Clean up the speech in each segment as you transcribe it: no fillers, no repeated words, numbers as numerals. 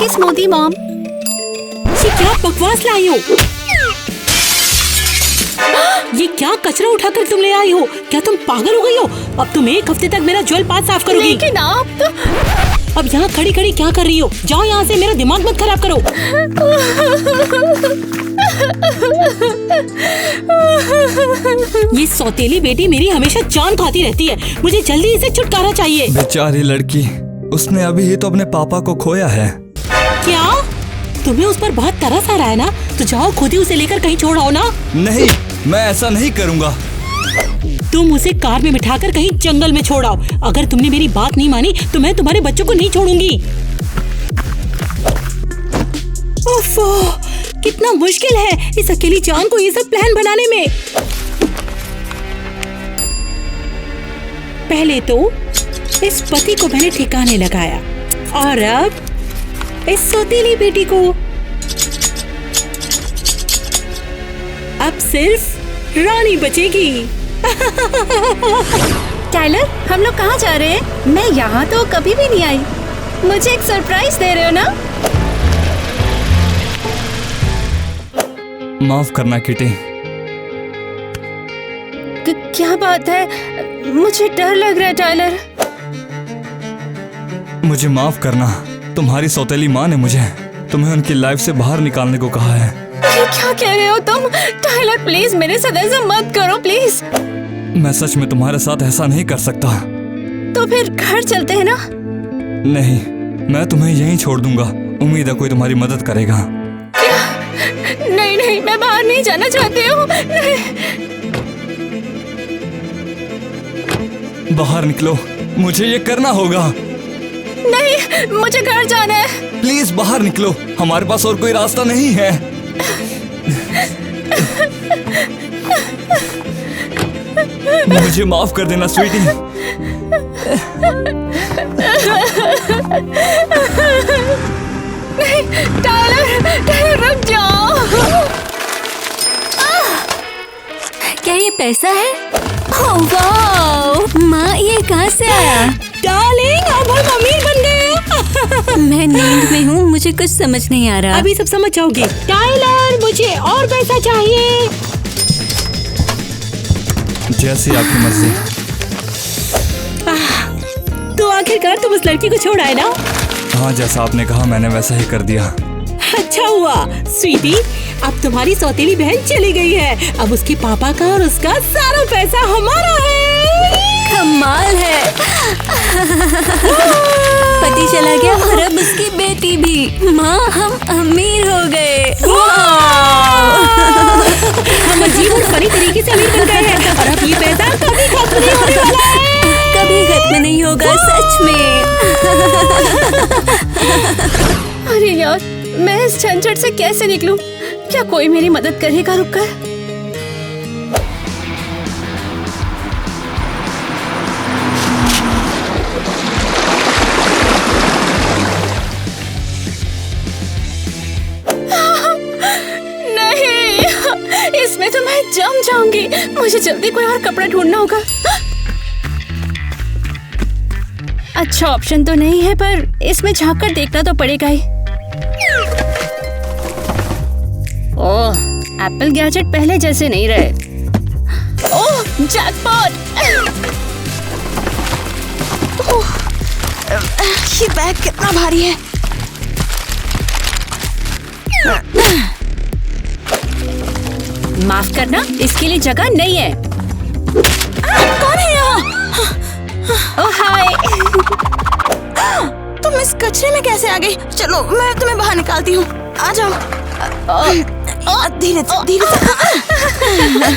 की smoothie mom. ये क्या बकवास लाई हो? ये क्या कचरा उठाकर तुम ले आई हो? क्या तुम पागल हो गई हो? अब तुम 1 हफ्ते तक मेरा ज्वेल पाथ साफ करोगी। लेकिन आप तो... अब यहाँ खड़ी खड़ी क्या कर रही हो? जाओ यहाँ से, मेरा दिमाग मत खराब करो। ये सौतेली बेटी मेरी हमेशा जान खाती रहती है। मुझे जल्दी इसे छुटकारा चाहिए। बेचारी लड़की, उसने अभी ही तो अपने पापा को खोया है। क्या तुम्हें उस पर बहुत तरस आ रहा है ना? तो जाओ खुद ही उसे लेकर कहीं छोड़ आओ ना। नहीं, मैं ऐसा नहीं करूँगा। तुम उसे कार में बिठाकर कहीं जंगल में छोड़ आओ। अगर तुमने मेरी बात नहीं मानी तो मैं तुम्हारे बच्चों को नहीं छोड़ूंगी। ओफो, कितना मुश्किल है इस अकेली जान को ये सब प्लान बनाने में। पहले तो इस पति को मैंने ठिकाने लगाया और अब इस सौतेली बेटी को। अब सिर्फ रानी बचेगी। टाइलर, हम लोग कहाँ जा रहे हैं? मैं यहाँ तो कभी भी नहीं आई। मुझे एक सरप्राइज दे रहे हो ना? माफ करना किटी। क्या बात है? मुझे डर लग रहा है टाइलर। मुझे माफ करना। तुम्हारी सौतेली माँ ने मुझे तुम्हें उनकी लाइफ से बाहर निकालने को कहा है। ये क्या कह रहे हो तुम? टाइलर प्लीज मेरे साथ ऐसा मत करो प्लीज। मैं सच में तुम्हारे साथ ऐसा नहीं कर सकता। तो फिर घर चलते हैं ना? नहीं, मैं तुम्हें यहीं छोड़ दूंगा। उम्मीद है कोई तुम्हारी मदद करेगा। क्या? नहीं नहीं, मैं बाहर नहीं जाना चाहती हूँ। बाहर निकलो, मुझे ये करना होगा। नहीं, मुझे घर जाना है। प्लीज बाहर निकलो, हमारे पास और कोई रास्ता नहीं है। मुझे माफ कर देना स्वीटी। नहीं, टाइलर रुक जाओ। क्या ये पैसा है? ओह वाह, माँ ये कहाँ से आया? डार्लिंग, अब हम अमीर बन गए। मैं नींद में हूँ, मुझे कुछ समझ नहीं आ रहा। अभी सब समझ जाओगे। टाइलर, मुझे और पैसा चाहिए। जैसी आपकी मर्जी। तो आखिरकार तुम उस लड़की को छोड़ आए ना? हाँ, जैसा आपने कहा मैंने वैसा ही कर दिया। अच्छा हुआ स्वीटी, अब तुम्हारी सौतेली बहन चली गई है। अब उसके पापा का और उसका सारा पैसा हमारा है। कमाल है। पति चला गया और अब उसकी बेटी भी। माँ, हम अमीर हो गए। हम अजीब और फनी तरीके से अमीर बन गए हैं और अब ये पैसा कभी खत्म नहीं होने वाला है। कभी खत्म नहीं होगा, सच में। अरे यार, मैं इस झंझट से कैसे निकलूं? क्या कोई मेरी मदद करेगा? रुककर नहीं, इसमें तो मैं जम जाऊंगी। मुझे जल्दी कोई और कपड़ा ढूंढना होगा। अच्छा ऑप्शन तो नहीं है, पर इसमें झांक कर देखना तो पड़ेगा ही। ओह, एप्पल गैजेट पहले जैसे नहीं रहे। ओह, जैकपॉट! ओह, ये बैग कितना भारी है। माफ करना, इसके लिए जगह नहीं है। कौन है यहाँ? ओह हाय। तुम इस कचरे में कैसे आ गई? चलो मैं तुम्हें बाहर निकालती हूँ। आ जाओ। धीरे से।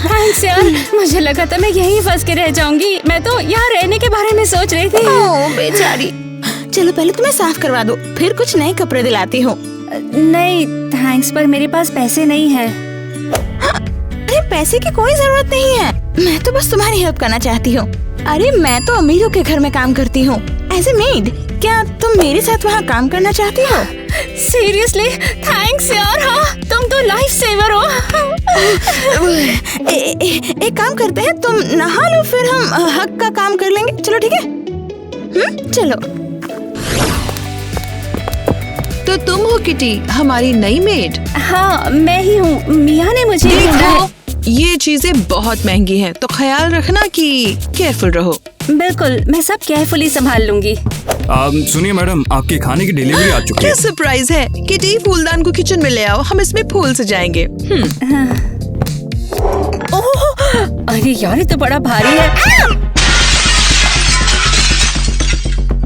थैंक्स यार, मुझे लगा था मैं यहीं फंस के रह जाऊंगी। मैं तो यहाँ रहने के बारे में सोच रही थी। ओह बेचारी। चलो पहले तुम्हें साफ करवा दो, फिर कुछ नए कपड़े दिलाती हूँ। नहीं थैंक्स, पर मेरे पास पैसे नहीं है। अरे पैसे की कोई जरूरत नहीं है, मैं तो बस तुम्हारी हेल्प करना चाहती हूँ। अरे मैं तो अमीरों के घर में काम करती हूँ एज ए मेड। क्या तुम मेरे साथ वहाँ काम करना चाहती हो? सीरियसली थैंक्स यार। हाँ, तुम तो लाइफ सेवर हो। एक काम करते हैं, तुम नहा लो फिर हम हक का काम कर लेंगे। चलो ठीक है? चलो। तो तुम हो किटी, हमारी नई मेड। हाँ मैं ही हूँ, मिया ने मुझे ढूंढा है। ये चीजें बहुत महंगी हैं, तो ख्याल रखना कि केयरफुल रहो। बिल्कुल, मैं सब केयरफुली संभाल लूंगी। सुनिए मैडम, आपके खाने की डिलीवरी आ चुकी क्या है। सरप्राइज है। किटी, फूलदान को किचन में ले आओ, हम इसमें फूल सजाएंगे। ओह, अरे यार ये तो बड़ा भारी है।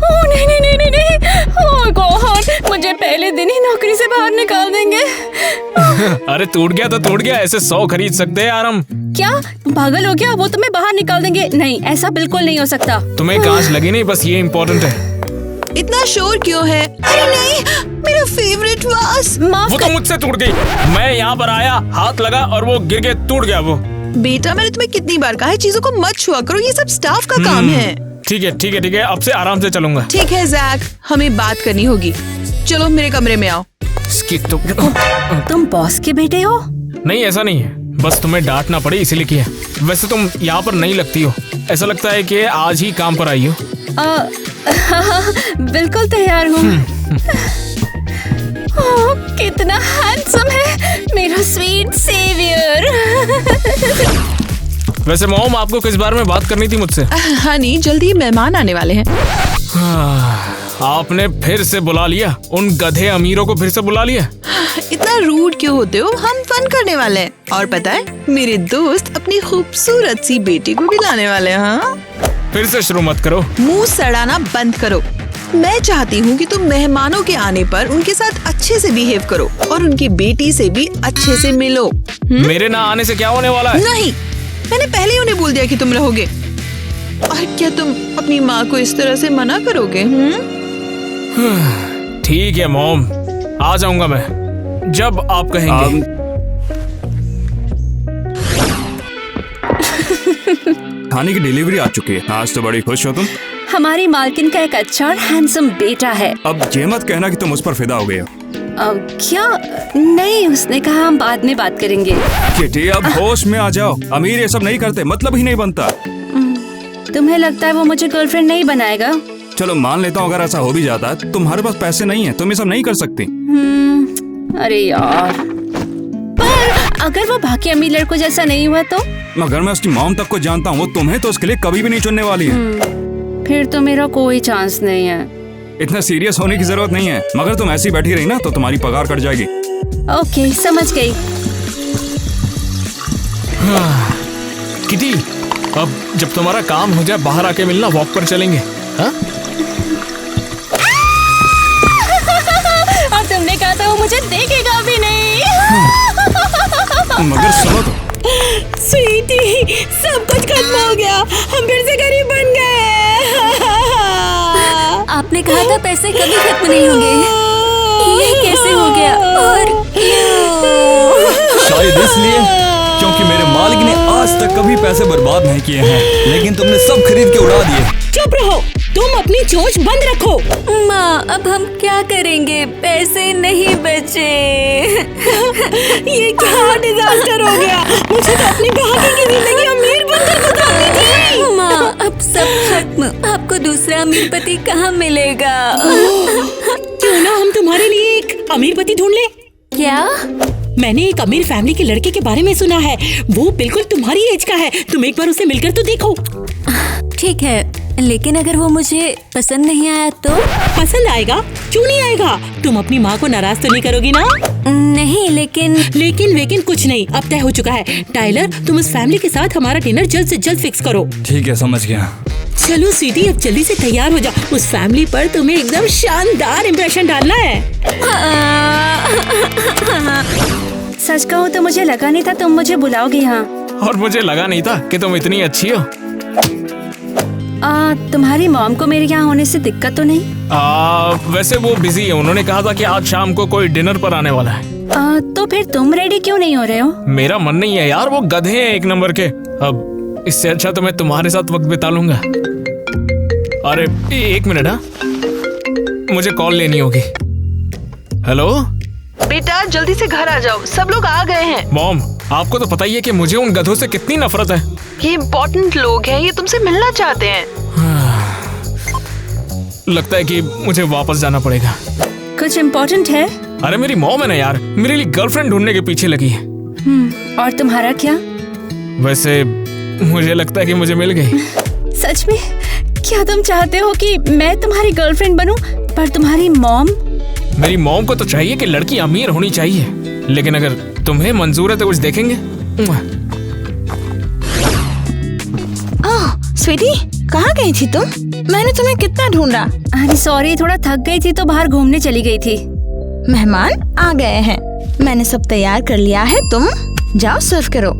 ओह नहीं नहीं नहीं नहीं नहीं, ओह गॉड, मुझे पहले दिन ही नौकरी से बाहर निकाल देंगे। अरे टूट गया तो टूट गया, ऐसे 100 खरीद सकते हैं यार हम। क्या पागल हो गया? वो तुम्हें बाहर निकाल देंगे? नहीं, ऐसा बिल्कुल नहीं हो सकता। तुम्हें कांच लगी नहीं, बस ये इम्पोर्टेंट है। इतना शोर क्यों है? अरे नहीं, मेरा फेवरेट वास। माफ वो तो मुझसे टूट गई। मैं यहाँ पर आया, हाथ लगा और वो गिर के टूट गया वो। बेटा, मैंने तुम्हें कितनी बार कहा है चीजों को मत छुआ करो, ये सब स्टाफ का काम है। ठीक है ठीक है ठीक है, अब से आराम से चलूंगा। ठीक है जैक, हमें बात करनी होगी। चलो मेरे कमरे में आओ। इसकी तो तुम बॉस के बेटे हो? नहीं, ऐसा नहीं है, बस तुम्हें डांटना पड़े इसीलिए किया। वैसे तुम यहाँ पर नहीं लगती हो, ऐसा लगता है कि आज ही काम पर आई हो। बिल्कुल तैयार हूँ। ओह, कितना हैंडसम है मेरा स्वीट सेवियर। वैसे मॉम, आपको किस बारे में बात करनी थी मुझसे? हनी, जल्दी मेहमान आने वाले हैं। आपने फिर से बुला लिया, उन गधे अमीरों को फिर से बुला लिया। इतना रूड क्यों होते हो? हम फन करने वाले हैं। और पता है, मेरे दोस्त अपनी खूबसूरत सी बेटी को भी लाने वाले हैं। हाँ, फिर से शुरू मत करो। मुंह सड़ाना बंद करो। मैं चाहती हूँ कि तुम मेहमानों के आने पर उनके साथ अच्छे से बिहेव करो और उनकी बेटी से भी अच्छे से मिलो। मेरे ना आने से क्या होने वाला है? नहीं, मैंने पहले ही उन्हें बोल दिया कि तुम रहोगे। और क्या तुम अपनी माँ को इस तरह से मना करोगे? ठीक है मॉम, आ जाऊंगा मैं जब आप कहेंगे। खाने की डिलीवरी आ चुकी है। आज तो बड़ी खुश हो तुम। हमारी मालकिन का एक अच्छा और हैंडसम बेटा है। अब ये मत कहना कि तुम उस पर फिदा हो गए हो। क्या? नहीं, उसने कहा हम बाद में बात करेंगे। किटी, अब होश में आ जाओ। अमीर ये सब नहीं करते, मतलब ही नहीं बनता। तुम्हें लगता है वो मुझे गर्लफ्रेंड नहीं बनाएगा? चलो मान लेता हूँ, अगर ऐसा हो भी जाता है, तुम्हारे पास पैसे नहीं है, तुम ये सब नहीं कर सकती। अरे यार, पर अगर वो बाकी अमीर लड़कों जैसा नहीं हुआ तो? मगर मैं उसकी मॉम तक को जानता हूँ, वो तुम्हें तो उसके लिए कभी भी नहीं चुनने वाली है। फिर तो मेरा कोई चांस नहीं है। इतना सीरियस होने की जरूरत नहीं है, मगर तुम ऐसी बैठी रही ना तो तुम्हारी पगार कट जाएगी। ओके, समझ गई। किटी, अब जब तुम्हारा काम हो जाए बाहर आके मिलना, वॉक पर चलेंगे। हाँ? और तुमने कहा था वो मुझे देखेगा भी नहीं। मगर सुनो तो। स्वीटी, सब कुछ खत्म हो गया, हम फिर से गरीब बन गए। आपने कहा था पैसे कभी खत्म नहीं होंगे, ये कैसे हो गया? और शायद इसलिए क्योंकि मेरे मालिक ने आज तक कभी पैसे बर्बाद नहीं किए हैं, लेकिन तुमने सब खरीद के उड़ा दिए। चुप रहो, तुम अपनी चोंच बंद रखो। माँ, अब हम क्या करेंगे? पैसे नहीं बचे। ये क्या डिजास्टर हो गया? मुझे तो अपनी भाभी की जिंदगी अमीर बनकर गुजारनी थी। माँ, अब सब खत्म। आपको दूसरा अमीर पति कहाँ मिलेगा? क्यों ना हम तुम्हारे लिए एक अमीर पति ढूंढ ले? क्या? मैंने एक अमीर फैमिली के लड़के के बारे में सुना है, वो बिल्कुल तुम्हारी एज का है। तुम एक बार उससे मिलकर तो देखो। ठीक है, लेकिन अगर वो मुझे पसंद नहीं आया तो? पसंद आएगा, क्यों नहीं आएगा? तुम अपनी माँ को नाराज तो नहीं करोगी ना? नहीं, लेकिन लेकिन कुछ नहीं, अब तय हो चुका है। टाइलर, तुम उस फैमिली के साथ हमारा डिनर जल्द से जल्द फिक्स करो। ठीक है, समझ गया। चलो स्वीटी, अब जल्दी से तैयार हो जाओ। उस फैमिली पर तुम्हें एकदम शानदार इम्प्रेशन डालना है। सच कहूँ तो मुझे लगा नहीं था तुम मुझे बुलाओगे यहाँ। और मुझे लगा नहीं था कि तुम इतनी अच्छी हो। तुम्हारी मॉम को मेरे यहाँ होने से दिक्कत तो नहीं? वैसे वो बिजी है, उन्होंने कहा था कि आज शाम को कोई डिनर पर आने वाला है। तो फिर तुम रेडी क्यों नहीं हो रहे हो? मेरा मन नहीं है यार, वो गधे हैं एक नंबर के। अब इससे अच्छा तो मैं तुम्हारे साथ वक्त बिता लूंगा। अरे एक मिनट, हाँ, मुझे कॉल लेनी होगी। हेलो बेटा, जल्दी से घर आ जाओ, सब लोग आ गए हैं। मॉम, आपको तो पता ही है कि मुझे उन गधों से कितनी नफरत है। ये इम्पोर्टेंट लोग हैं, ये तुमसे मिलना चाहते हैं। लगता है कि मुझे वापस जाना पड़ेगा। कुछ इम्पोर्टेंट है? अरे मेरी मॉम है ना यार, मेरे लिए गर्लफ्रेंड ढूंढने के पीछे लगी है। और तुम्हारा क्या? वैसे मुझे लगता है कि मुझे मिल गई। सच में? क्या तुम चाहते हो कि मैं तुम्हारी गर्लफ्रेंड बनूं, पर तुम्हारी मॉम? मेरी मॉम को तो चाहिए कि लड़की अमीर होनी चाहिए, लेकिन अगर तुम्हें मंजूर है तो कुछ देखेंगे। स्वीटी, कहाँ गई थी तुम? मैंने तुम्हें कितना ढूंढा। अरे सॉरी, थोड़ा थक गई थी तो बाहर घूमने चली गई थी। मेहमान आ गए हैं, मैंने सब तैयार कर लिया है, तुम जाओ सर्व करो।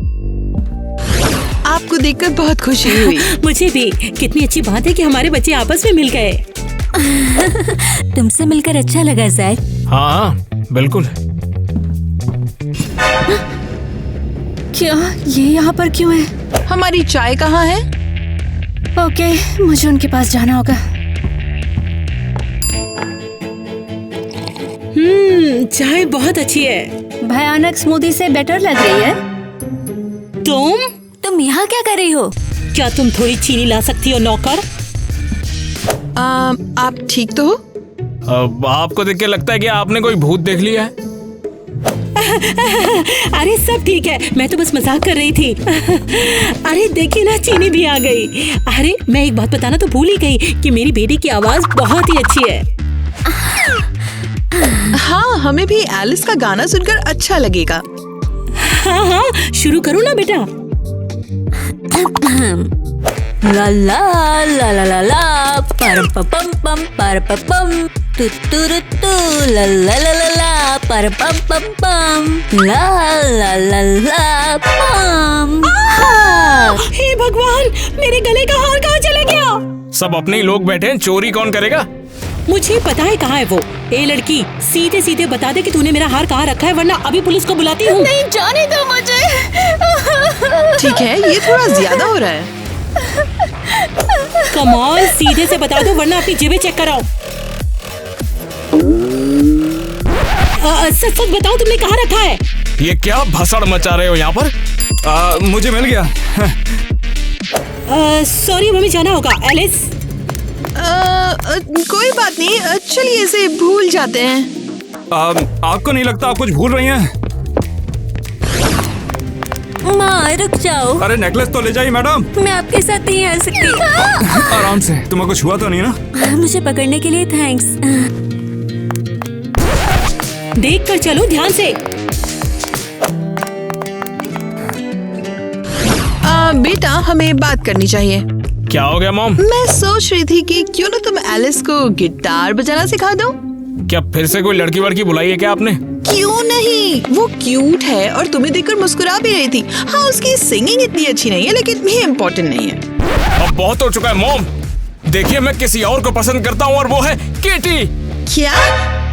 आपको देखकर बहुत खुशी हुई। मुझे भी। कितनी अच्छी बात है कि हमारे बच्चे आपस में मिल गए। तुमसे मिलकर अच्छा लगा जैक। हाँ बिल्कुल। क्या ये यहाँ पर क्यों है? हमारी चाय कहाँ है? ओके, मुझे उनके पास जाना होगा। चाय बहुत अच्छी है। भयानक स्मूदी से बेटर लग रही है। तुम यहाँ क्या कर रही हो? क्या तुम थोड़ी चीनी ला सकती हो नौकर? आप ठीक तो हो? अब आपको देख के लगता है कि आपने कोई भूत देख लिया है। अरे सब ठीक है, मैं तो बस मजाक कर रही थी। अरे देखिए ना, चीनी भी आ गई। अरे मैं एक बात बताना तो भूल ही गई कि मेरी बेटी की आवाज बहुत ही अच्छी है। हाँ, हमें भी एलिस का गाना सुनकर अच्छा लगेगा। हाँ, शुरू करो ना बेटा। ला ला ला ला ला ला पर पम पम पर पम तु तु तु ला ला ला ला ला पर पम पम ला ला ला ला पम। हे भगवान, मेरे गले का हार कहाँ चला गया? सब अपने ही लोग बैठे हैं, चोरी कौन करेगा? मुझे पता है कहाँ है वो। ए लड़की, सीधे सीधे बता दे कि तूने मेरा हार कहाँ रखा है, वरना अभी पुलिस को बुलाती हूँ। नहीं, जाने दो मुझे। ठीक है, ये थोड़ा ज्यादा हो रहा है। कमाल, सीधे से बता दो वरना अपनी जेबें चेक कराओ। सच सच बताओ, तुमने कहाँ रखा है? ये क्या भसड़ मचा रहे हो यहाँ पर? मुझे मिल गया। सॉरी, हमें जाना होगा। एलिस, कोई बात नहीं, चलिए इसे भूल जाते हैं। आपको नहीं लगता आप कुछ भूल रही हैं? माँ रुक जाओ। अरे नेकलेस तो ले जाइए मैडम। मैं आपके साथ नहीं आ सकती। आराम से, तुम्हें कुछ हुआ तो नहीं ना? मुझे पकड़ने के लिए थैंक्स। देख कर चलो ध्यान से। बेटा, हमें बात करनी चाहिए। क्या हो गया मॉम? मैं सोच रही थी कि क्यों ना तुम एलिस को गिटार बजाना सिखा दो। क्या फिर से कोई लड़की वड़की बुलाई है क्या आपने? क्यों नहीं, वो क्यूट है और तुम्हें देखकर मुस्कुरा भी रही थी। हाँ, उसकी सिंगिंग इतनी अच्छी नहीं है, लेकिन ये इम्पोर्टेंट नहीं है। अब बहुत हो चुका है मॉम। देखिए, मैं किसी और को पसंद करता हूँ और वो है केटी। क्या?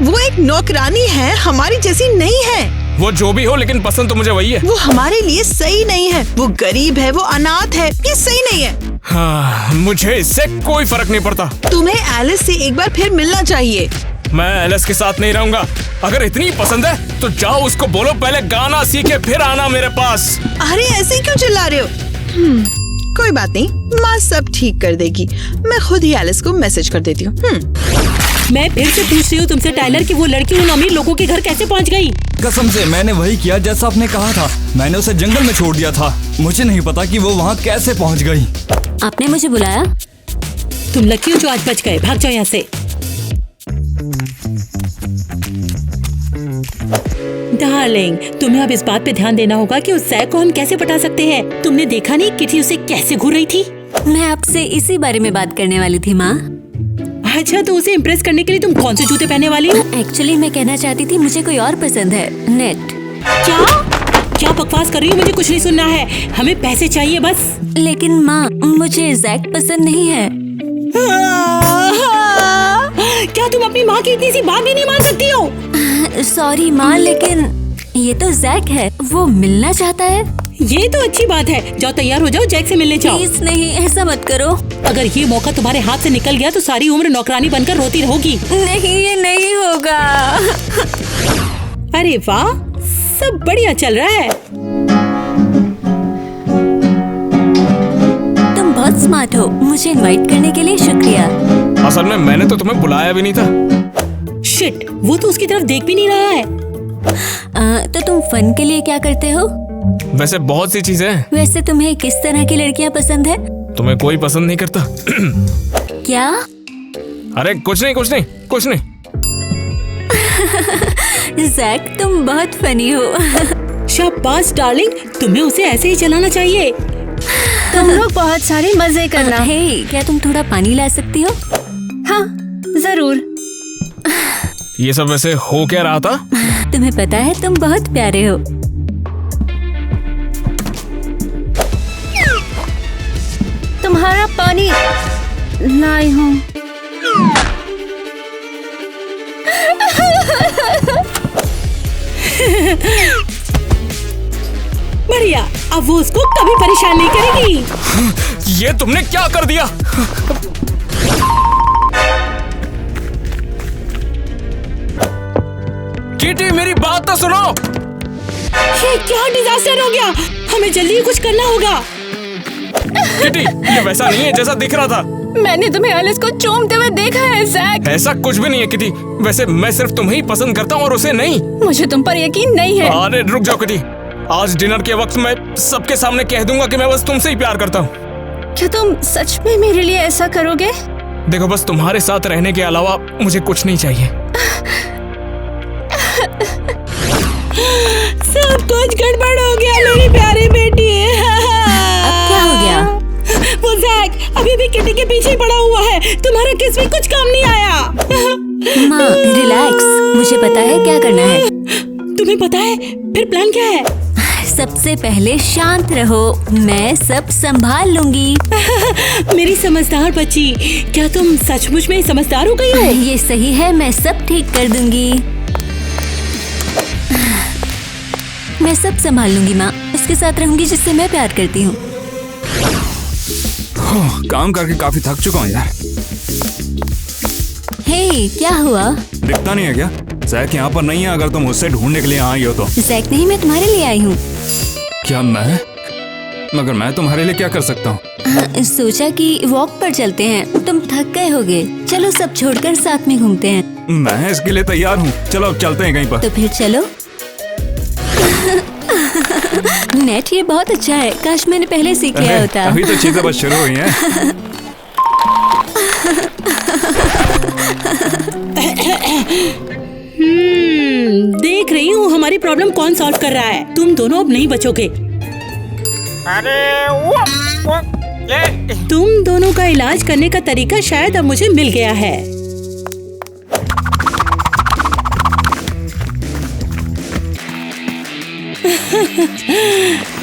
वो एक नौकरानी है, हमारी जैसी नहीं है। वो जो भी हो, लेकिन पसंद तो मुझे वही है। वो हमारे लिए सही नहीं है। वो गरीब है, वो अनाथ है, ये सही नहीं है। हाँ, मुझे इससे कोई फर्क नहीं पड़ता। तुम्हें एलिस से एक बार फिर मिलना चाहिए। मैं एलिस के साथ नहीं रहूंगा। अगर इतनी पसंद है तो जाओ उसको बोलो पहले गाना सीखे फिर आना मेरे पास। अरे ऐसे क्यों चिल्ला रहे हो? कोई बात नहीं, माँ सब ठीक कर देगी। मैं खुद ही एलिस को मैसेज कर देती हूँ। मैं फिर से पूछ रही हूँ तुमसे टाइलर कि वो लड़की उन अमीर लोगों के घर कैसे पहुँच गई? कसम से मैंने वही किया जैसा आपने कहा था। मैंने उसे जंगल में छोड़ दिया था। मुझे नहीं पता कि वो वहाँ कैसे पहुँच गई। आपने मुझे बुलाया? तुम लकी हो जो आज बच गए। भाग जाओ यहाँ से। डार्लिंग, तुम्हें अब इस बात पे ध्यान देना होगा कि उस जैक को हम कैसे पटा सकते हैं। तुमने देखा नहीं किटी उसे कैसे घूर रही थी? मैं आपसे इसी बारे में बात करने वाली थी माँ। अच्छा, तो उसे इम्प्रेस करने के लिए तुम कौन से जूते पहनने वाली हो? एक्चुअली मैं कहना चाहती थी मुझे कोई और पसंद है। नेट। क्या क्या बकवास कर रही हो? मुझे कुछ नहीं सुनना है, हमें पैसे चाहिए बस। लेकिन माँ, मुझे जैक पसंद नहीं है। क्या तुम अपनी माँ की इतनी सी बात भी नहीं मान सकती हो? सॉरी माँ, लेकिन ये तो जैक है, वो मिलना चाहता है। ये तो अच्छी बात है। जाओ तैयार हो जाओ, जैक से मिलने जाओ। प्लीज नहीं, ऐसा मत करो। अगर ये मौका तुम्हारे हाथ से निकल गया तो सारी उम्र नौकरानी बनकर रोती रहोगी। नहीं, ये नहीं होगा। अरे वाह, सब बढ़िया चल रहा है। तुम बहुत स्मार्ट हो। मुझे इनवाइट करने के लिए शुक्रिया। असल में मैंने तो तुम्हें बुलाया भी नहीं था। शिट, वो तो उसकी तरफ देख भी नहीं रहा है। तो तुम फन के लिए क्या करते हो? वैसे बहुत सी चीजें हैं। वैसे तुम्हें किस तरह की लड़कियां पसंद है? तुम्हें कोई पसंद नहीं करता? क्या? अरे कुछ नहीं। जैक, तुम बहुत फनी हो। शाबाश डार्लिंग, तुम्हें उसे ऐसे ही चलाना चाहिए। तुम लोग बहुत सारे मजे करना। हे, क्या तुम थोड़ा पानी ला सकती हो? हाँ जरूर। ये सब वैसे हो क्या रहा था? तुम्हें पता है तुम बहुत प्यारे हो। तुम्हारा पानी लाई हूँ। बढ़िया, अब वो उसको कभी परेशान नहीं करेगी। ये तुमने क्या कर दिया? किटी, मेरी बात तो सुनो। ये क्या डिजास्टर हो गया? हमें जल्दी कुछ करना होगा। किटी, ये वैसा नहीं है जैसा दिख रहा था। मैंने तुम्हें एलिस को चूमते हुए देखा है जैक। ऐसा कुछ भी नहीं है किटी। वैसे मैं सिर्फ तुम्हें ही पसंद करता हूँ और उसे नहीं। मुझे तुम पर यकीन नहीं है। अरे रुक जाओ किटी, आज डिनर के वक्त मैं सबके सामने कह दूंगा कि मैं बस तुमसे ही प्यार करता हूँ। क्या तुम सच में मेरे लिए ऐसा करोगे? देखो, बस तुम्हारे साथ रहने के अलावा मुझे कुछ नहीं चाहिए। सब कुछ गड़बड़ हो गया मेरी प्यारी बेटी। अब क्या हो गया? वो जैक अभी भी किटी के पीछे ही पड़ा हुआ है। तुम्हारा किस भी कुछ काम नहीं आया। माँ रिलैक्स, मुझे पता है क्या करना है। तुम्हें पता है फिर प्लान क्या है? सबसे पहले शांत रहो, मैं सब संभाल लूंगी। मेरी समझदार बच्ची, क्या तुम सचमुच में समझदार हो गई हो? ये सही है, मैं सब ठीक कर दूंगी। मैं सब संभाल लूंगी माँ, उसके साथ रहूंगी जिससे मैं प्यार करती हूँ। काम करके काफी थक चुका हूँ यार। हे, क्या हुआ? दिखता नहीं है क्या? जैक यहाँ पर नहीं है। अगर तुम उससे ढूंढने के लिए आई हो तो। जैक नहीं, मैं तुम्हारे लिए आई हूँ। क्या मैं? मगर मैं तुम्हारे लिए क्या कर सकता हूँ? सोचा कि वॉक पर चलते हैं, तुम थक गए होगे। चलो सब छोड़कर साथ में घूमते हैं। मैं इसके लिए तैयार हूँ। चलो अब चलते हैं कहीं पर। तो फिर चलो। नेट ये बहुत अच्छा है, काश मैंने पहले सीख लिया होता। अभी तो चीजें बस शुरू हुई हैं। देख रही हूँ हमारी प्रॉब्लम कौन सॉल्व कर रहा है। तुम दोनों अब नहीं बचोगे। तुम दोनों का इलाज करने का तरीका शायद अब मुझे मिल गया है।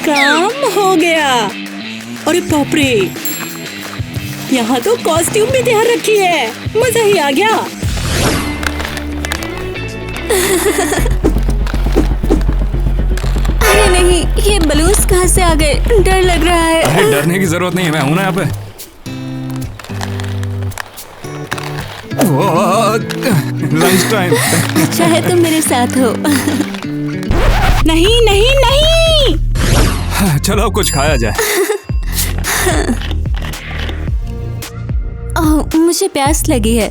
काम हो गया। अरे बाप रे, यहाँ तो कॉस्ट्यूम भी तैयार रखी है। मजा ही आ गया। अरे नहीं, ये बलून्स कहाँ से आ गए? डर लग रहा है। अरे डरने की जरूरत नहीं है, मैं हूं ना यहाँ पे। Lunch time. अच्छा है तुम मेरे साथ हो। नहीं नहीं नहीं। चलो अब कुछ खाया जाए। ओह, मुझे प्यास लगी है।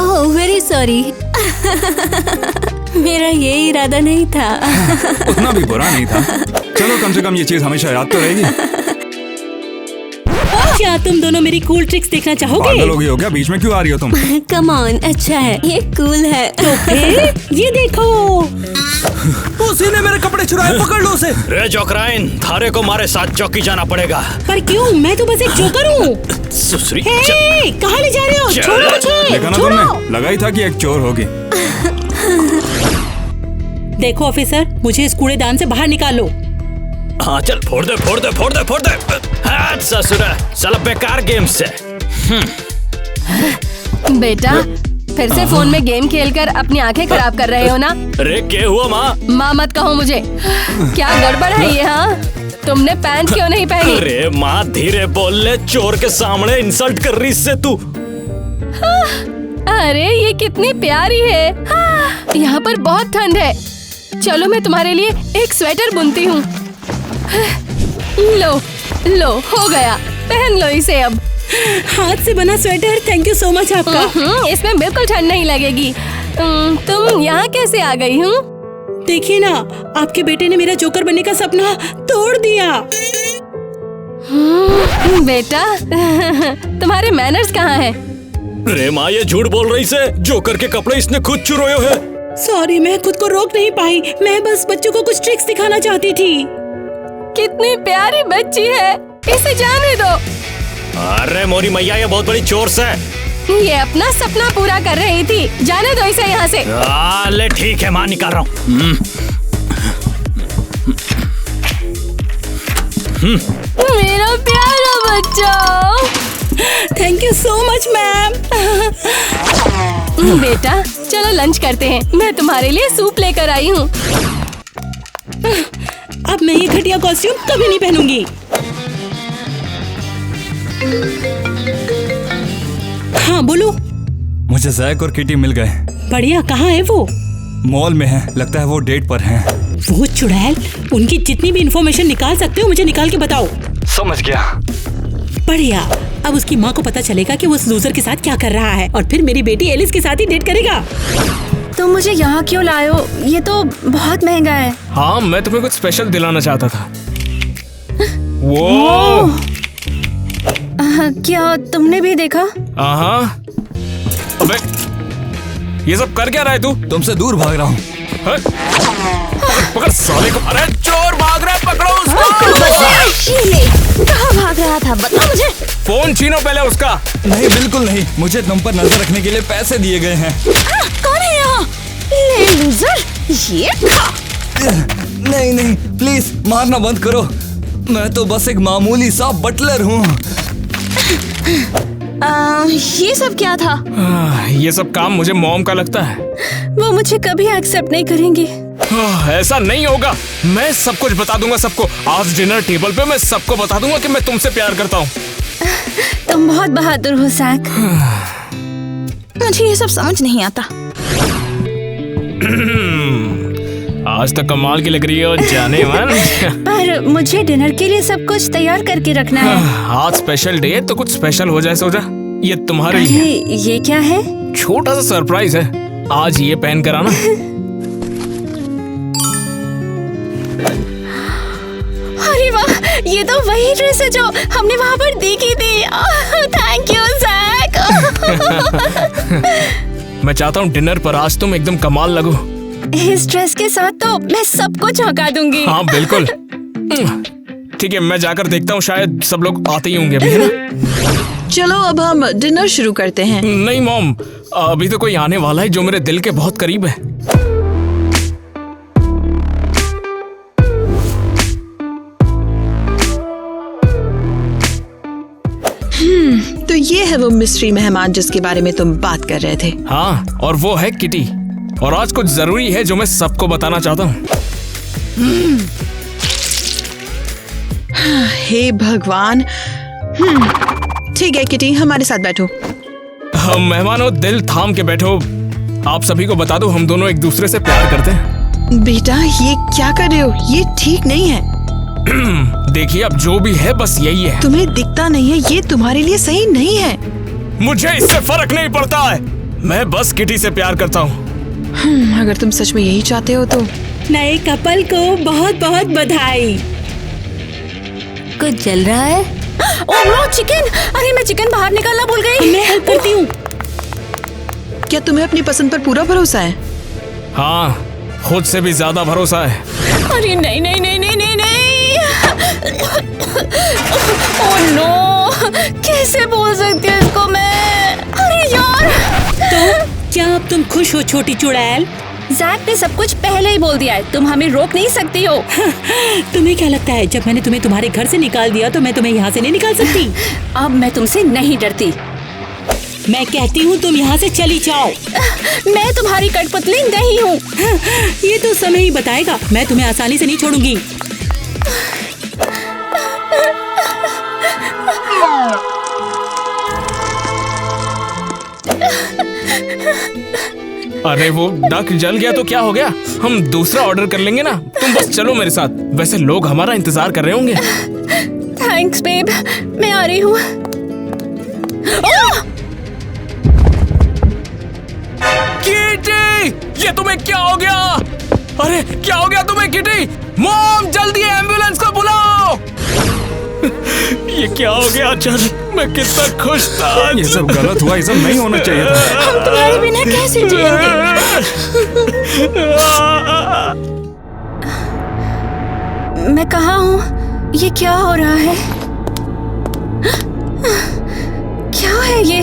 Oh very sorry. मेरा ये इरादा नहीं था। उतना भी बुरा नहीं था। चलो कम से कम ये चीज हमेशा याद तो रहेगी। क्या तुम दोनों मेरी कूल ट्रिक्स देखना चाहोगे? पागल हो गई हो क्या? बीच में क्यों आ रही हो तुम? कम ऑन, अच्छा है, ये कूल है। तो फिर ये देखो। उसी ने मेरे कपड़े चुराए, पकड़ लो उसे। रे जोकराइन, थारे को हमारे साथ चौकी जाना पड़ेगा। पर क्यों? मैं तो बस एक जोकर हूँ। सुसरी, हे, कहाँ ले जा रहे हो? चल। छोड़ो मुझे, देखा ना छोड़ो। तुमने? लगा ही था कि एक चोर होगी। देखो ऑफिसर, मुझे इस कूड़ेदान से बाहर निकालो। हाँ चल, फोड़ दे फोड़ दे फोड़ दे फोड़ दे। हाँ ससुरा, साला बेकार गेम से। बेटा, फिर से फोन में गेम खेलकर अपनी आंखें खराब कर रहे हो ना? रे क्या हुआ माँ? माँ मत कहो मुझे। क्या गड़बड़ है ये? हाँ, तुमने पैंट क्यों नहीं पहनी? अरे माँ धीरे बोल ले, चोर के सामने इंसल्ट कर रही इससे तू। अरे ये कितनी प्यारी है। यहाँ पर बहुत ठंड है। चलो मैं तुम्हारे लिए एक स्वेटर बुनती हूँ। लो लो, हो गया, पहन लो इसे अब। हाथ से बना sweater, thank you so much आपका। इसमें बिल्कुल ठंड नहीं लगेगी। तुम यहाँ कैसे आ गई हूँ? देखिए ना, आपके बेटे ने मेरा जोकर बनने का सपना तोड़ दिया। बेटा तुम्हारे मैनर्स कहाँ हैं? रे माँ, ये झूठ बोल रही से। जोकर के कपड़े इसने खुद चुराए है। सॉरी, मैं खुद को रोक नहीं पाई। मैं बस बच्चों को कुछ ट्रिक्स दिखाना चाहती थी। कितनी प्यारी बच्ची है, इसे जाने दो। अरे मोरी मैया, ये बहुत बड़ी चोर है। ये अपना सपना पूरा कर रही थी, जाने दो इसे यहाँ से। ले ठीक है माँ, निकाल रहा हूँ। मेरा प्यारा बच्चा। Thank you so much ma'am. बेटा चलो लंच करते हैं, मैं तुम्हारे लिए सूप लेकर आई हूँ। अब मैं ये घटिया कॉस्ट्यूम कभी नहीं पहनूंगी। हाँ बोलो। मुझे जैक और किटी मिल गए। बढ़िया, कहाँ है वो? मॉल में है, लगता है वो डेट पर हैं। वो चुड़ैल, उनकी जितनी भी इंफॉर्मेशन निकाल सकते हो मुझे निकाल के बताओ। समझ गया। बढ़िया, अब उसकी माँ को पता चलेगा कि वो उस लूजर के साथ क्या कर रहा है और फिर मेरी बेटी एलिस के साथ ही डेट करेगा। तुम मुझे यहाँ क्यों लाए हो? ये तो बहुत महंगा है। हाँ, मैं तुम्हें कुछ स्पेशल दिलाना चाहता था। वो क्या तुमने भी देखा? हाँ। अबे ये सब कर क्या रहा है तू? तुमसे दूर भाग रहा हूँ। पकड़ साले को। अरे चोर भाग रहा है, पकड़ो उसको। कहाँ भाग रहा था बता मुझे। फोन छीनो पहले उसका। नहीं, बिल्कुल नहीं। मुझे तुम पर नजर रखने के लिए पैसे दिए गए हैं। कौन है यहाँ? ले लूजर, ये खा। नहीं नहीं, प्लीज मारना बंद करो। मैं तो बस एक मामूली सा बटलर हूँ। ये सब क्या था? ये सब काम मुझे मॉम का लगता है। वो मुझे कभी एक्सेप्ट नहीं करेंगे। ऐसा नहीं होगा, मैं सब कुछ बता दूंगा सबको। आज डिनर टेबल पे मैं सबको बता दूंगा कि मैं तुमसे प्यार करता हूँ। तुम बहुत बहादुर हो जैक। मुझे ये सब समझ नहीं आता। आज तो कमाल की लग रही हो जाने मन। पर मुझे डिनर के लिए सब कुछ तैयार करके रखना है। आज स्पेशल डे है तो कुछ स्पेशल हो जाए। सोचा ये तुम्हारे लिए। ये क्या है? छोटा सा सरप्राइज है। आज ये पहन कर आना। अरे वाह, ये तो वही ड्रेस है जो हमने वहाँ पर देखी थी। Thank you Jack. मैं चाहता हूँ डिनर पर आज तुम एकदम कमाल लगो। इस ड्रेस के साथ तो मैं सबको चौंका दूंगी। हाँ बिल्कुल। ठीक है, मैं जाकर देखता हूँ, शायद सब लोग आते ही होंगे अभी, है ना? चलो अब हम डिनर शुरू करते हैं। नहीं मॉम, अभी तो कोई आने वाला है जो मेरे दिल के बहुत करीब है। तो ये है वो मिस्ट्री मेहमान जिसके बारे में तुम बात कर रहे थे। हाँ, और वो है किटी। और आज कुछ जरूरी है जो मैं सबको बताना चाहता हूँ। हे भगवान। ठीक है किटी, हमारे साथ बैठो। मेहमानों, दिल थाम के बैठो। आप सभी को बता दो, हम दोनों एक दूसरे से प्यार करते हैं। बेटा ये क्या कर रहे हो? ये ठीक नहीं है। देखिए, अब जो भी है बस यही है। तुम्हें दिखता नहीं है ये तुम्हारे लिए सही नहीं है। मुझे इससे फर्क नहीं पड़ता है, मैं बस किटी से प्यार करता हूँ। अगर तुम सच में यही चाहते हो तो। नए कपल को बहुत बहुत बधाई। कुछ जल रहा है? Oh no, chicken! अरे मैं चिकन बाहर निकालना भूल गई। मैं हेल्प करती हूँ। क्या तुम्हें अपनी पसंद पर पूरा भरोसा है? हाँ, खुद से भी ज्यादा भरोसा है। अरे नहीं नहीं नहीं नहीं नहीं नहीं। ओह नो, कैसे बोल सकती हूँ इसको मैं? अरे यार। तो क्या अब तुम खुश हो छोटी चुड़ैल? जैक ने सब कुछ पहले ही बोल दिया है, तुम हमें रोक नहीं सकती हो। तुम्हें क्या लगता है जब मैंने तुम्हें तुम्हारे घर से निकाल दिया तो मैं तुम्हें यहाँ से नहीं निकाल सकती? अब मैं तुमसे नहीं डरती। मैं कहती हूँ तुम यहाँ से चली जाओ। मैं तुम्हारी कठपुतली नहीं हूँ। ये तो समय ही बताएगा, मैं तुम्हें आसानी से नहीं छोड़ूंगी। अरे वो डक जल गया तो क्या हो गया, हम दूसरा ऑर्डर कर लेंगे ना। तुम बस चलो मेरे साथ, वैसे लोग हमारा इंतजार कर रहे होंगे। थैंक्स बेब, मैं आ रही हूँ। क्या हो गया अचानक? मैं कितना खुश था आज। ये सब गलत हुआ, ये सब नहीं होना चाहिए था। हम तुम्हारे बिना कैसे जिएंगे? मैं कहाँ हूँ? ये क्या हो रहा है? क्या है ये?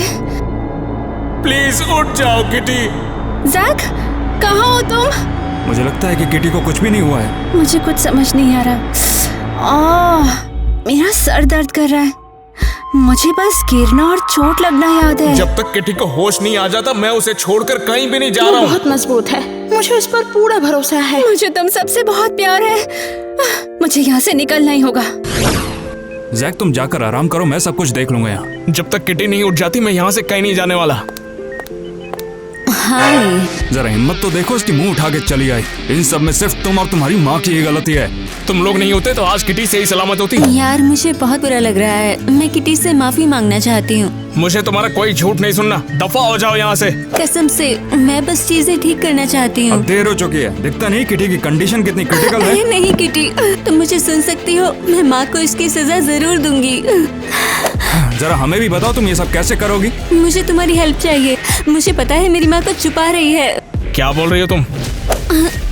प्लीज उठ जाओ किटी। जैक, कहाँ हो तुम? मुझे लगता है कि किटी को कुछ भी नहीं हुआ है। मुझे कुछ समझ नहीं आ रहा। मेरा सर दर्द कर रहा है। मुझे बस गिरना और चोट लगना याद है। जब तक किटी को होश नहीं आ जाता मैं उसे छोड़कर कहीं भी नहीं जा रहा हूँ। बहुत मजबूत है, मुझे उस पर पूरा भरोसा है। मुझे तुम सबसे बहुत प्यार है। मुझे यहाँ से निकलना ही होगा। जैक तुम जाकर आराम करो, मैं सब कुछ देख लूंगा यहाँ। जब तक किटी नहीं उठ जाती मैं यहाँ से कहीं नहीं जाने वाला। हाय। जरा हिम्मत तो देखो, उसकी मुंह उठा के चली आई। इन सब में सिर्फ तुम और तुम्हारी माँ की ही गलती है। तुम लोग नहीं होते तो आज किटी से ही सलामत होती। यार मुझे बहुत बुरा लग रहा है। मैं किटी से माफी मांगना चाहती हूँ। मुझे तुम्हारा कोई झूठ नहीं सुनना। दफा हो जाओ यहाँ से। कसम से मैं बस चीजें ठीक करना चाहती हूँ। अब देर हो चुकी है, दिखता नहीं किटी की कंडीशन कितनी क्रिटिकल है। अरे नहीं किटी, तुम मुझे सुन सकती हो। मैं माँ को इसकी सजा जरूर दूंगी। जरा हमें भी बताओ तुम ये सब कैसे करोगी? मुझे तुम्हारी हेल्प चाहिए। मुझे पता है मेरी माँ को छुपा रही है। क्या बोल रही हो तुम?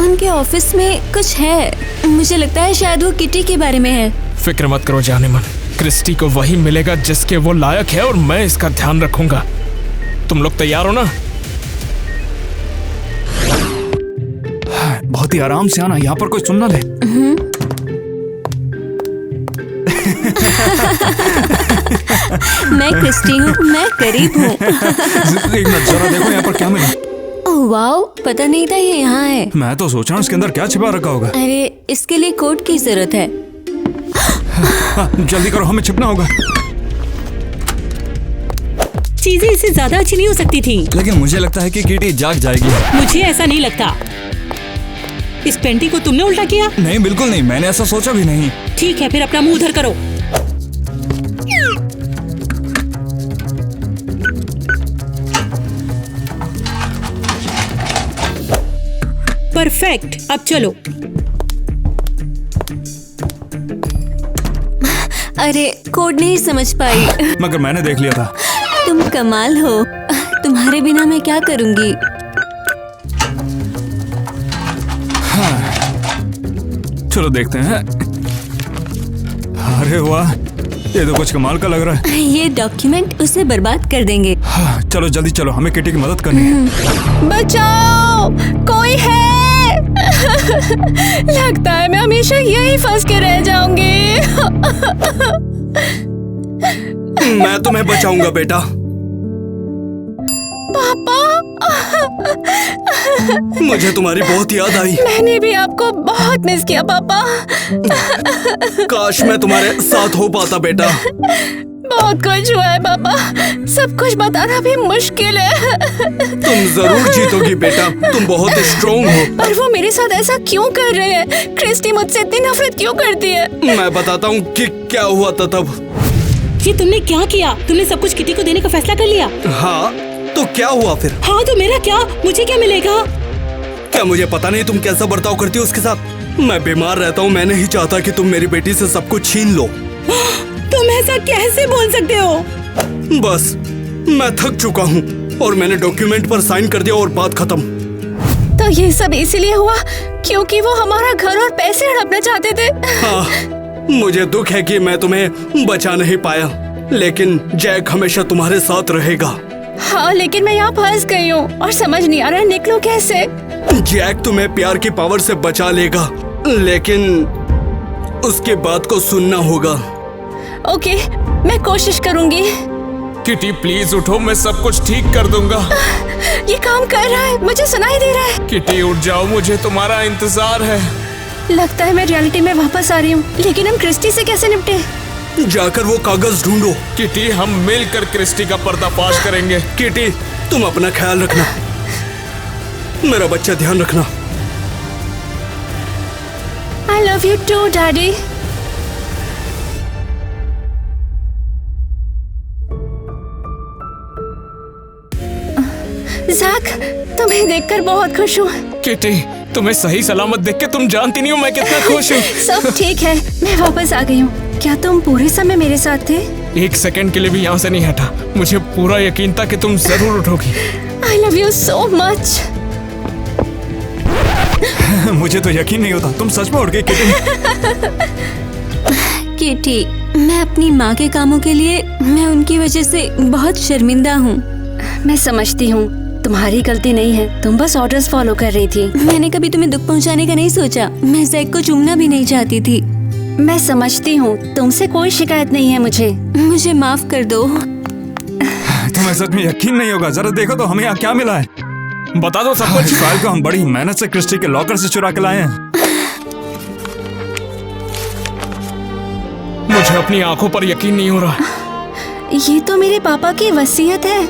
उनके ऑफिस में कुछ है। मुझे लगता है शायद वो किटी के बारे में है। फिक्र मत करो जाने मन, क्रिस्टी को वही मिलेगा जिसके वो लायक है और मैं इसका ध्यान रखूंगा। तुम लोग तैयार हो ना? बहुत ही आराम से आना, यहाँ पर कोई सुन ना ले। मैं क्रिस्टी हूँ, मैं करीब हूँ। एक मिनट जरा देखो यहाँ पर क्या मिला। ओह वाओ, पता नहीं था ये यहाँ है। मैं तो सोच रहा हूँ इसके अंदर क्या छिपा रखा होगा। अरे इसके लिए कोड की जरूरत है। हाँ, जल्दी करो, हमें छिपना होगा। चीजें इससे ज्यादा अच्छी नहीं हो सकती थी। लेकिन मुझे लगता है कि किटी जाग जाएगी। मुझे ऐसा नहीं लगता। इस पेंटी को तुमने उल्टा किया? नहीं बिल्कुल नहीं, मैंने ऐसा सोचा भी नहीं। ठीक है फिर अपना मुंह उधर करो। परफेक्ट, अब चलो। अरे कोड नहीं समझ पाई। मगर मैंने देख लिया था। तुम कमाल हो। तुम्हारे बिना मैं क्या करूंगी? चलो देखते हैं। अरे वाह, ये तो कुछ कमाल का लग रहा है। ये डॉक्यूमेंट उसे बर्बाद कर देंगे। हाँ, चलो जल्दी चलो, हमें किटी की मदद करनी है। बचाओ, कोई है? लगता है मैं हमेशा यही फंस के रह जाऊंगी। मैं तुम्हें बचाऊंगा बेटा। पापा, मुझे तुम्हारी बहुत याद आई। मैंने भी आपको बहुत मिस किया पापा। काश मैं तुम्हारे साथ हो पाता बेटा। बहुत कुछ हुआ है पापा, सब कुछ बताना भी मुश्किल है। तुम जरूर जीतोगी बेटा, तुम बहुत स्ट्रॉन्ग हो। पर वो मेरे साथ ऐसा क्यों कर रहे हैं? क्रिस्टी मुझसे इतनी नफरत क्यों करती है? मैं बताता हूँ कि क्या हुआ था तब। ये तुमने क्या किया? तुमने सब कुछ किटी को देने का फैसला कर लिया? हाँ तो क्या हुआ फिर? हाँ तो मेरा क्या? मुझे क्या मिलेगा? क्या मुझे पता नहीं तुम कैसा बर्ताव करती हो उसके साथ? मैं बीमार रहता हूँ, मैं नहीं चाहता कि तुम मेरी बेटी से सब कुछ छीन लो। तुम ऐसा कैसे बोल सकते हो? बस मैं थक चुका हूँ और मैंने डॉक्यूमेंट पर साइन कर दिया और बात खत्म। तो ये सब इसीलिए हुआ क्योंकि वो हमारा घर और पैसे हड़पना चाहते थे। हाँ, मुझे दुख है कि मैं तुम्हें बचा नहीं पाया, लेकिन जैक हमेशा तुम्हारे साथ रहेगा। हाँ लेकिन मैं यहाँ फंस गई हूँ और समझ नहीं आ रहा निकलूं कैसे। जैक तुम्हें प्यार की पावर से बचा लेगा, लेकिन उसके बात को सुनना होगा। ओके, मैं कोशिश करूंगी। किटी प्लीज उठो, मैं सब कुछ ठीक कर दूंगा। ये काम कर रहा है, मुझे सुनाई दे रहा है। किटी उठ जाओ, मुझे तुम्हारा इंतजार है। लगता है मैं रियलिटी में वापस आ रही हूँ, लेकिन हम क्रिस्टी से कैसे निपटे? जाकर वो कागज ढूंढो। किटी हम मिलकर क्रिस्टी का पर्दाफाश करेंगे। किटी तुम अपना ख्याल रखना, मेरा बच्चा ध्यान रखना। I love you too, Daddy. Zack, तुम्हें देखकर बहुत खुश हूँ। किटी तुम्हें सही सलामत देख के तुम जानती नहीं हो मैं कितना खुश हूँ। सब ठीक है, मैं वापस आ गई हूँ। क्या तुम पूरे समय मेरे साथ थे? एक सेकंड के लिए भी यहाँ से नहीं हटा। मुझे पूरा यकीन था कि तुम जरूर उठोगी। I love you so much. मुझे तो यकीन नहीं होता, तुम सच में उठ गई किटी। किटी, मैं अपनी माँ के कामों के लिए मैं उनकी वजह से बहुत शर्मिंदा हूँ। मैं समझती हूँ, तुम्हारी गलती नहीं है, तुम बस ऑर्डर्स फॉलो कर रही थी। मैंने कभी तुम्हें दुख पहुँचाने का नहीं सोचा। मैं जैक को चूमना भी नहीं चाहती थी। मैं समझती हूँ, तुमसे कोई शिकायत नहीं है मुझे माफ कर दो। तुम्हें सच में यकीन नहीं होगा, जरा देखो तो हमें यहाँ क्या मिला है। बता दो सब कुछ। फाइल को हम बड़ी मेहनत से क्रिस्टी के लॉकर से चुरा के लाए हैं। मुझे अपनी आंखों पर यकीन नहीं हो रहा। ये तो मेरे पापा की वसीयत है,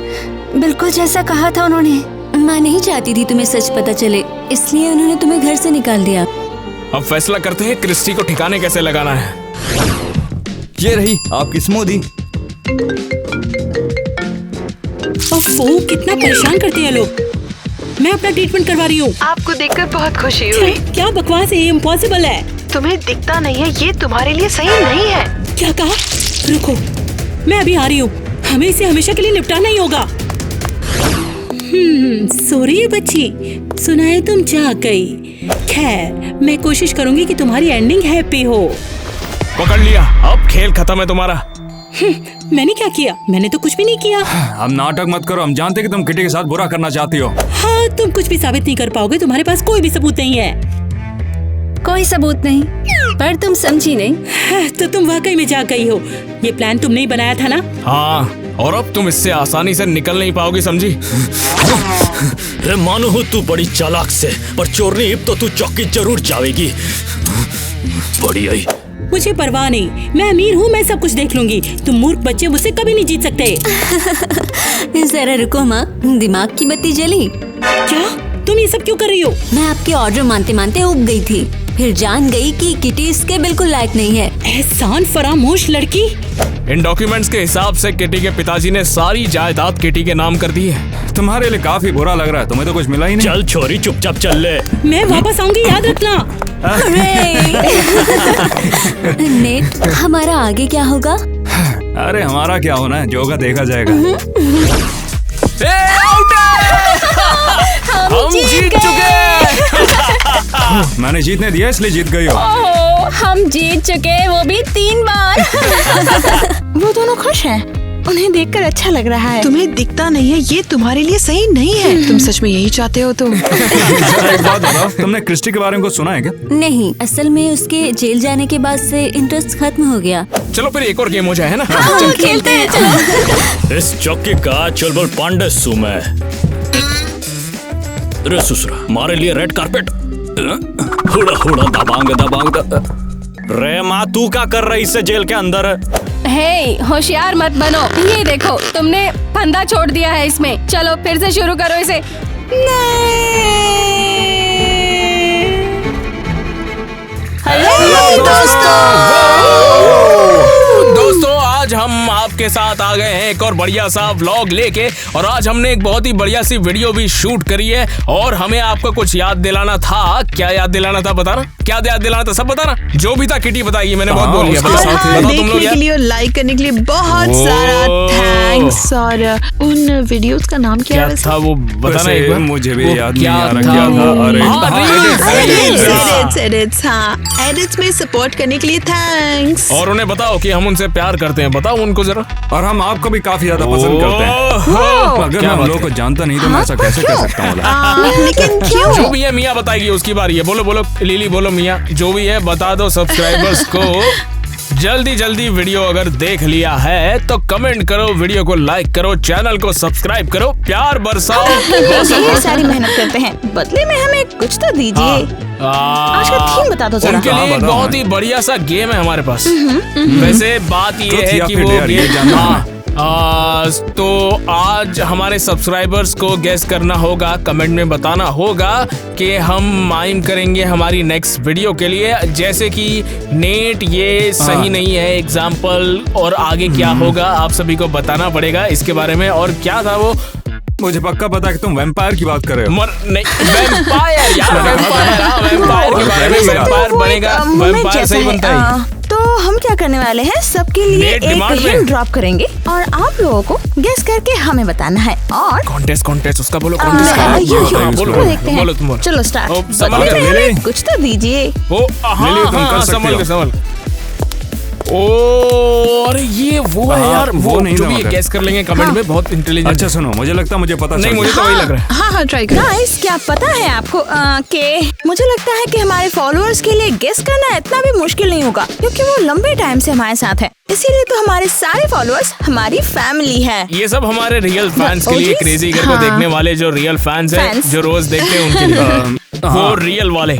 बिल्कुल जैसा कहा था उन्होंने। माँ नहीं चाहती थी तुम्हें सच पता चले, इसलिए उन्होंने तुम्हें घर से निकाल दिया। अब फैसला करते हैं क्रिस्टी को ठिकाने कैसे लगाना है। ये रही आपकी स्मूदी। ओफो, कितना परेशान करते हैं लोग। मैं अपना ट्रीटमेंट करवा रही हूँ। आपको देखकर बहुत खुशी हुई। क्या बकवास है, ये इम्पॉसिबल है। तुम्हें दिखता नहीं है, ये तुम्हारे लिए सही नहीं है। क्या कहा? रुको, मैं अभी आ रही हूँ। हमें इसे हमेशा के लिए निपटाना ही होगा। सॉरी बच्ची, सुना है तुम जाग गई। खैर, मैं कोशिश करूंगी कि तुम्हारी एंडिंग हैप्पी हो। पकड़ लिया, अब खेल खत्म है तुम्हारा। मैंने क्या किया? मैंने तो कुछ भी नहीं किया। अब नाटक मत करो, हम जानते कि तुम किटी के साथ बुरा करना चाहती हो। हाँ, तुम कुछ भी साबित नहीं कर पाओगे। तुम्हारे पास कोई भी सबूत नहीं है। कोई सबूत नहीं, पर तुम समझी नहीं। हाँ, तो तुम वाकई में जाग गई हो। ये प्लान तुमने ही बनाया था ना? हाँ, और अब तुम इससे आसानी से निकल नहीं पाओगी, समझी? रे मानो हो तू बड़ी चालाक से, पर चोरनी अब तो तू चौकी जरूर जाएगी। बड़ी आई। मुझे परवाह नहीं, मैं अमीर हूँ, मैं सब कुछ देख लूंगी। तुम मूर्ख बच्चे मुझसे कभी नहीं जीत सकते। जरा रुको माँ, दिमाग की बत्ती जली। क्या? तुम ये सब क्यों कर रही हो? मैं आपके ऑर्डर मानते मानते उब गई थी, फिर जान गई कि किटी इसके बिल्कुल लायक नहीं है। एहसान फरामोश लड़की। इन डॉक्यूमेंट्स के हिसाब से किटी के पिताजी ने सारी जायदाद किटी के नाम कर दी है। तुम्हारे लिए काफी बुरा लग रहा है, तुम्हें तो कुछ मिला ही नहीं। चल छोरी, चुपचाप चल ले। मैं वापस आऊंगी, याद रखना। नेट, हमारा आगे क्या होगा? अरे हमारा क्या होना है, जो होगा देखा जाएगा। हम जीत चुके। मैंने जीतने दिया इसलिए जीत गई हो। हम जीत चुके, वो भी 3 बार। वो दोनों खुश हैं। उन्हें देखकर अच्छा लग रहा है। तुम्हें दिखता नहीं है, ये तुम्हारे लिए सही नहीं है। तुम सच में यही चाहते हो तो? एक बात बताओ, तुमने क्रिस्टी के बारे में कुछ सुना है क्या? नहीं, असल में उसके जेल जाने के बाद से इंटरेस्ट खत्म हो गया। चलो फिर एक और गेम हो जाए, है ना? हाँ, खेलते हैं, चलो। इस चौकी का चुलबुल पांडे सू मैं। रे ससुरा, हमारे लिए रेड कारपेट। हुड़ा हुड़ा दबांग दबांग। रे माँ, तू क्या कर रही इससे जेल के अंदर? हे, होशियार मत बनो। ये देखो, तुमने फंदा छोड़ दिया है इसमें। चलो फिर से शुरू करो इसे। हेलो दोस्तों, आज हम आपके साथ आ गए हैं एक और बढ़िया सा व्लॉग लेके। और आज हमने एक बहुत ही बढ़िया सी वीडियो भी शूट करी है। और हमें आपको कुछ याद दिलाना था। क्या याद दिलाना था बताना? क्या याद दिलाना था सब बताना? जो भी था किटी बताएगी, मैंने बहुत बोल लिया। बताओ तुम लोग देखने के लिए और लाइक करने के लिए बहुत सारा थैंक्स। और उन वीडियोस का नाम क्या था वो बताना एक बार। मुझे भी याद नहीं क्या आ रहा था? क्या था। अरे एडिट्स में सपोर्ट करने के लिए थैंक्स। और उन्हें बताओ कि हम उनसे प्यार करते हैं। बताओ उनको जरा। और हम आपको भी काफी ज्यादा पसंद करते हैं। अगर मैं हम लोगों को जानता नहीं तो मैं ऐसा कैसे कर सकता हूँ? लेकिन क्यों? जो भी है मियाँ बताएगी, उसकी बारी है। बोलो बोलो लिली, बोलो मियाँ। जो भी है बता दो सब्सक्राइबर्स को। जल्दी वीडियो अगर देख लिया है तो कमेंट करो, वीडियो को लाइक करो, चैनल को सब्सक्राइब करो, प्यार बरसाओ। ढेर सारी मेहनत करते हैं, बदले में हमें कुछ तो दीजिए। आज का थीम बता दो जरा। उनके लिए एक बहुत ही बढ़िया सा गेम है हमारे पास। वैसे बात ये है कि वो गेम, तो आज हमारे सब्सक्राइबर्स को गेस करना होगा, कमेंट में बताना होगा कि हम माइम करेंगे हमारी नेक्स्ट वीडियो के लिए। जैसे कि नेट ये सही नहीं है एग्जाम्पल, और आगे क्या होगा आप सभी को बताना पड़ेगा इसके बारे में। और क्या था वो? मुझे पक्का पता है कि तुम वैम्पायर की बात कर रहे हो। नहीं, वैम्पायर यार, वैम्पायर के बारे में। वैम्पायर बनेगा, वैम्पायर सही बनता है। तो हम क्या करने वाले हैं, सबके लिए नेट एक डिमांड में। हिंट ड्रॉप करेंगे और आप लोगों को गेस करके हमें बताना है। और कॉन्टेस्ट उसका बोलो आ, कॉन्टेस्ट का यो, यो, बोलो वो देखते हैं। बोलो तुम बोलो। चलो स्टार्ट। ओ, संभल बताते के, हैं, ले ले। कुछ तो दीजिए। ओ हाँ लिली, तुम हाँ, कर सकती संभल हो। के संभल। ओ अरे ये वो है हाँ, यार, वो नहीं जो था भी मगर। गेस कर लेंगे कमेंट में, बहुत इंटेलिजेंट। अच्छा सुनो, मुझे लगता है मुझे पता नहीं चल मुझे तो वही लग रहा है। हाँ ट्राई करो। गाइस, क्या पता है आपको कि मुझे लगता है कि हमारे फॉलोअर्स के लिए गेस करना इतना भी मुश्किल नहीं होगा, क्योंकि वो लंबे टाइम से हमारे साथ हैं। इसीलिए तो हमारे सारे फॉलोअर्स हमारी फैमिली है। ये सब हमारे रियल फैंस के लिए, OGs? क्रेजी गर्ल को हाँ। देखने वाले जो रियल फैंस हैं, फैंस। जो रोज देखते हैं उनके लिए। वो रियल वाले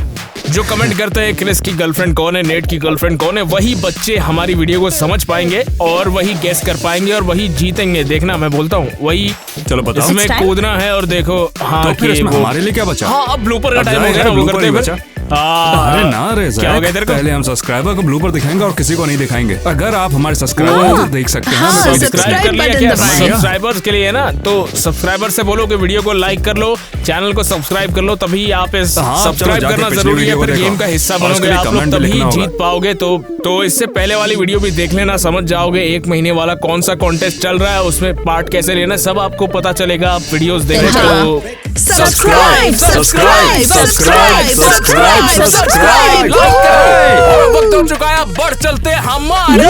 जो कमेंट करते हैं क्रिस की गर्लफ्रेंड कौन है, नेट की गर्लफ्रेंड कौन है, वही बच्चे हमारी वीडियो को समझ पाएंगे और वही गेस कर पाएंगे और वही जीतेंगे। देखना, मैं बोलता हूँ वही चलो बताओ। इसमें It's time? कूदना है और देखो। हाँ तो फिर कि इसमें वो- हमारे लिए क्या बचा? हाँ अब ब्लूपर का अब टाइम हो गया ना, वो ब्लूपर करते ही हैं बचा। फिर। हाँ, अरे ना रे क्या हो गया तेरे को? पहले हम सब्सक्राइबर को ब्लूपर दिखाएंगे और किसी को नहीं दिखाएंगे। अगर आप हमारे सब्सक्राइबर हैं तो देख सकते हैं। हाँ, हमें कोई दिक्कत सब्सक्राइब नहीं। कर लिया बटन क्या? दबाएं। सब्सक्राइबर्स के लिए है ना, तो सब्सक्राइबर से बोलो कि वीडियो को लाइक कर लो, चैनल को सब्सक्राइब कर लो, तभी आप इस हाँ, चलो सब्सक्राइब जाके करना पिछली जरूरी है, वीडियो को फिर देखो। गेम का हिस्सा और बनोगे उसके लिए आप लोग, कमेंट भी तभी लिखना होगा। जीत पाओगे। तो इससे पहले वाली वीडियो भी देख लेना, समझ जाओगे 1 महीने वाला कौन सा कॉन्टेस्ट चल रहा है, उसमें पार्ट कैसे लेना, सब आपको पता चलेगा। आप वीडियोस देखो तो subscribe subscribe subscribe subscribe subscribe. और वक्त हो चुका है, बढ़ चलते हैं हमारे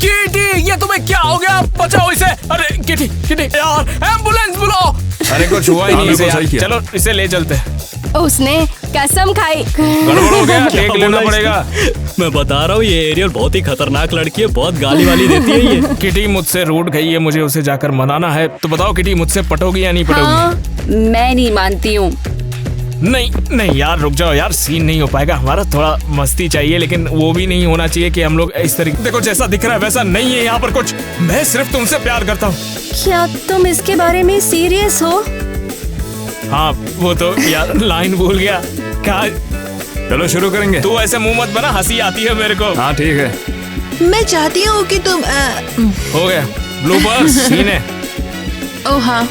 किटी। ये तुम्हें क्या हो गया? बचाओ इसे। अरे किटी किटी यार, एम्बुलेंस बुलाओ। अरे कुछ हुआ ही नहीं हाँ, इसे बिल्कुल यार। सही किया। चलो इसे ले चलते हैं। उसने कसम खाई। गड़बड़ हो गया, देख लेना बोला पड़ेगा। मैं बता रहा हूँ ये एरियल बहुत ही खतरनाक लड़की है, बहुत गाली वाली देती है ये। किटी मुझसे रूठ गई है, मुझे उसे जाकर मनाना है। तो बताओ किटी, मुझसे पटोगी या नहीं पटोगी? मैं नहीं मानती हूँ। नहीं नहीं यार, रुक जाओ यार, सीन नहीं हो पाएगा हमारा। थोड़ा मस्ती चाहिए, लेकिन वो भी नहीं होना चाहिए कि हम लोग इस तरीके। देखो जैसा दिख रहा है वैसा नहीं है यहाँ पर कुछ। मैं सिर्फ तुमसे प्यार करता हूँ। क्या तुम इसके बारे में सीरियस हो? हाँ वो तो यार लाइन भूल गया। कहा चलो शुरू करेंगे। तू ऐसे मुंह मत बना, हंसी आती है मेरे को। हाँ ठीक है। मैं चाहती हूँ कि तुम हो गया ब्लूपर सीन है। ओह हाँ,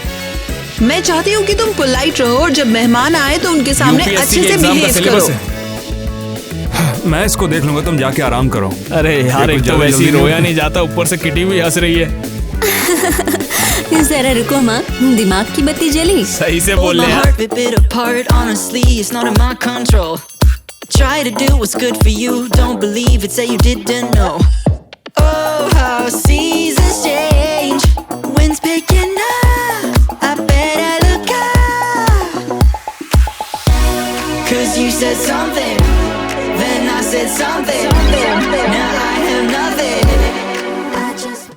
मैं चाहती हूँ कि तुम पोलाइट रहो और जब मेहमान आए तो उनके सामने UPSC अच्छे के से एग्जाम का बिहेव सिलेबस करो। है। मैं इसको देख लूंगा, तुम जाके आराम करो। अरे यार, ये एक कुछ तो जल्दी वैसे ही जल्दी रोया नहीं नहीं जाता, ऊपर से किटी भी हंस रही है। जरा रुको माँ, दिमाग की बत्ती जली। सही से Hold बोल my ले यार। heart, rip it apart. Honestly, it's not in my control. Try to do what's good for you. Don't believe it, say you didn't know. Oh, how seasons change. Wind's picking up. I better look up. 'Cause you said something, then I said something.